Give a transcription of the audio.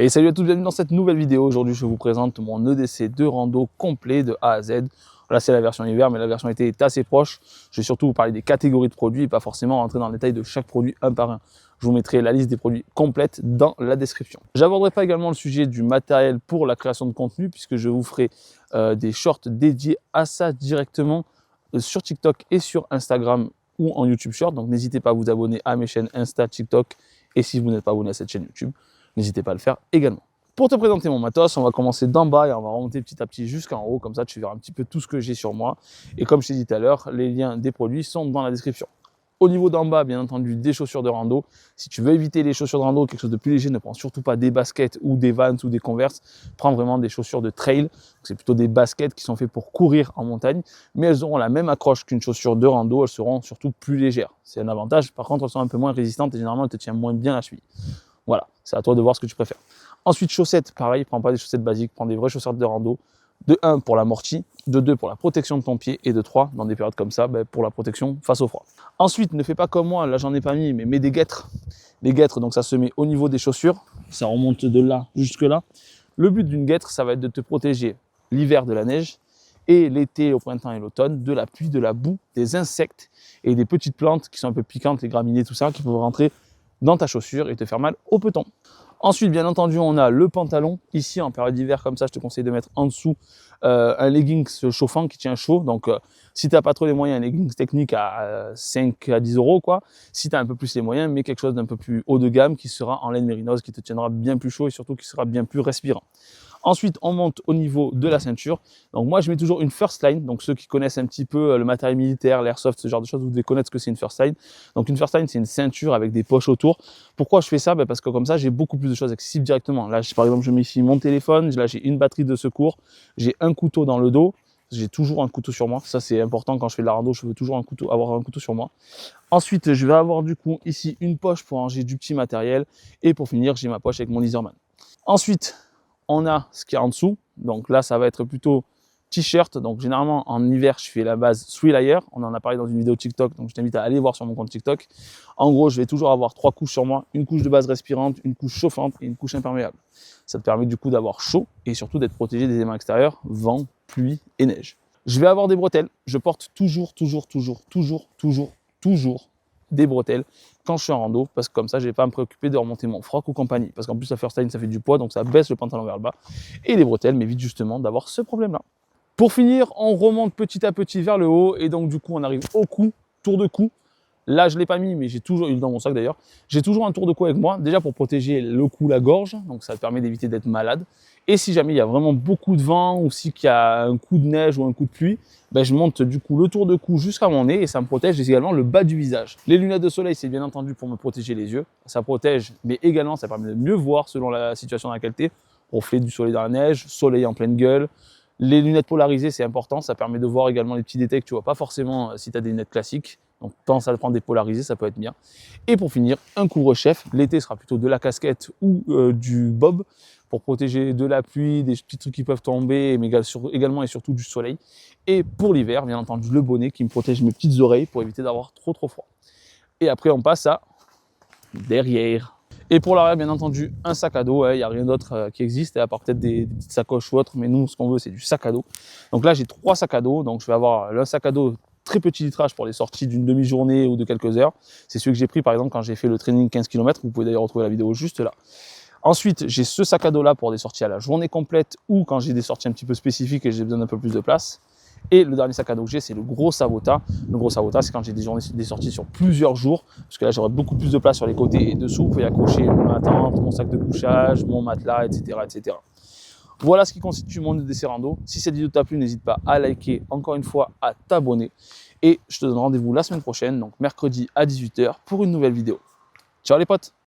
Et salut à tous, bienvenue dans cette nouvelle vidéo. Aujourd'hui, je vous présente mon EDC de rando complet de A à Z. Là, c'est la version hiver, mais la version été est assez proche. Je vais surtout vous parler des catégories de produits et pas forcément rentrer dans le détail de chaque produit un par un. Je vous mettrai la liste des produits complète dans la description. J'aborderai pas également le sujet du matériel pour la création de contenu, puisque je vous ferai des shorts dédiés à ça directement sur TikTok et sur Instagram ou en YouTube Short. Donc, n'hésitez pas à vous abonner à mes chaînes Insta, TikTok. Et si vous n'êtes pas abonné à cette chaîne YouTube, n'hésitez pas à le faire également. Pour te présenter mon matos, on va commencer d'en bas et on va remonter petit à petit jusqu'en haut. Comme ça, tu verras un petit peu tout ce que j'ai sur moi. Et comme je t'ai dit tout à l'heure, les liens des produits sont dans la description. Au niveau d'en bas, bien entendu, des chaussures de rando. Si tu veux éviter les chaussures de rando, quelque chose de plus léger, ne prends surtout pas des baskets ou des Vans ou des Converse. Prends vraiment des chaussures de trail. C'est plutôt des baskets qui sont faites pour courir en montagne, mais elles auront la même accroche qu'une chaussure de rando. Elles seront surtout plus légères. C'est un avantage. Par contre, elles sont un peu moins résistantes et généralement, elles te tiennent moins bien la cheville. Voilà, c'est à toi de voir ce que tu préfères. Ensuite, chaussettes, pareil, prends pas des chaussettes basiques, prends des vraies chaussettes de rando. De 1 pour l'amorti, de 2 pour la protection de ton pied et de 3 dans des périodes comme ça pour la protection face au froid. Ensuite, ne fais pas comme moi, là j'en ai pas mis, mais mets des guêtres. Les guêtres, donc ça se met au niveau des chaussures, ça remonte de là jusque là. Le but d'une guêtre, ça va être de te protéger l'hiver de la neige et l'été, au printemps et l'automne, de la pluie, de la boue, des insectes et des petites plantes qui sont un peu piquantes, les graminées, tout ça, qui peuvent rentrer dans ta chaussure et te faire mal au peton. Ensuite, bien entendu, on a le pantalon. Ici, en période d'hiver, comme ça, je te conseille de mettre en dessous un leggings chauffant qui tient chaud. Donc, si tu n'as pas trop les moyens, un leggings technique à 5 à 10 euros, quoi. Si tu as un peu plus les moyens, mets quelque chose d'un peu plus haut de gamme qui sera en laine mérinos, qui te tiendra bien plus chaud et surtout qui sera bien plus respirant. Ensuite, on monte au niveau de la ceinture. Donc moi, je mets toujours une first line. Donc ceux qui connaissent un petit peu le matériel militaire, l'airsoft, ce genre de choses, vous devez connaître ce que c'est une first line. Donc une first line, c'est une ceinture avec des poches autour. Pourquoi je fais ça? Parce que comme ça, j'ai beaucoup plus de choses accessibles directement. Là, par exemple, je mets ici mon téléphone. Là, j'ai une batterie de secours. J'ai un couteau dans le dos. J'ai toujours un couteau sur moi. Ça, c'est important quand je fais de la rando. Je veux toujours avoir un couteau sur moi. Ensuite, je vais avoir du coup ici une poche pour ranger du petit matériel. Et pour finir, j'ai ma poche avec mon Leatherman. Ensuite, on a ce qui est en dessous. Donc là, ça va être plutôt t-shirt. Donc généralement, en hiver, je fais la base Sweat Layer. On en a parlé dans une vidéo TikTok. Donc je t'invite à aller voir sur mon compte TikTok. En gros, je vais toujours avoir 3 couches sur moi. Une couche de base respirante, une couche chauffante et une couche imperméable. Ça te permet du coup d'avoir chaud et surtout d'être protégé des éléments extérieurs, vent, pluie et neige. Je vais avoir des bretelles. Je porte toujours des bretelles quand je suis en rando, parce que comme ça, je n'ai pas à me préoccuper de remonter mon froc ou compagnie. Parce qu'en plus, la first line, ça fait du poids, donc ça baisse le pantalon vers le bas. Et les bretelles m'évitent justement d'avoir ce problème-là. Pour finir, on remonte petit à petit vers le haut, et donc du coup, on arrive au cou, tour de cou. Là, je ne l'ai pas mis, mais j'ai toujours, il est dans mon sac d'ailleurs, j'ai toujours un tour de cou avec moi, déjà pour protéger le cou, la gorge, donc ça permet d'éviter d'être malade. Et si jamais il y a vraiment beaucoup de vent, ou si il y a un coup de neige ou un coup de pluie, je monte du coup le tour de cou jusqu'à mon nez et ça me protège également le bas du visage. Les lunettes de soleil, c'est bien entendu pour me protéger les yeux. Ça protège, mais également ça permet de mieux voir selon la situation dans laquelle tu es. Reflet du soleil dans la neige, soleil en pleine gueule. Les lunettes polarisées, c'est important, ça permet de voir également les petits détails que tu vois pas forcément si tu as des lunettes classiques. Donc pense à prendre des polarisés, ça peut être bien. Et pour finir, un couvre-chef. L'été sera plutôt de la casquette ou du bob pour protéger de la pluie, des petits trucs qui peuvent tomber, mais également et surtout du soleil. Et pour l'hiver, bien entendu, le bonnet qui me protège mes petites oreilles pour éviter d'avoir trop froid. Et après, on passe à derrière. Et pour l'arrière, bien entendu, un sac à dos. Il n'y a rien d'autre qui existe, à part peut-être des petites sacoches ou autres, mais nous, ce qu'on veut, c'est du sac à dos. Donc là, j'ai 3 sacs à dos. Donc je vais avoir un sac à dos très petit litrage pour les sorties d'une demi-journée ou de quelques heures. C'est celui que j'ai pris, par exemple, quand j'ai fait le training 15 km. Vous pouvez d'ailleurs retrouver la vidéo juste là. Ensuite, j'ai ce sac à dos là pour des sorties à la journée complète ou quand j'ai des sorties un petit peu spécifiques et j'ai besoin d'un peu plus de place. Et le dernier sac à dos que j'ai, c'est le gros Savota. Le gros Savota, c'est quand j'ai des sorties sur plusieurs jours, parce que là, j'aurai beaucoup plus de place sur les côtés et dessous. Vous pouvez accrocher ma tente, mon sac de couchage, mon matelas, etc. Voilà ce qui constitue mon EDC rando. Si cette vidéo t'a plu, n'hésite pas à liker, encore une fois, à t'abonner. Et je te donne rendez-vous la semaine prochaine, donc mercredi à 18 h, pour une nouvelle vidéo. Ciao les potes!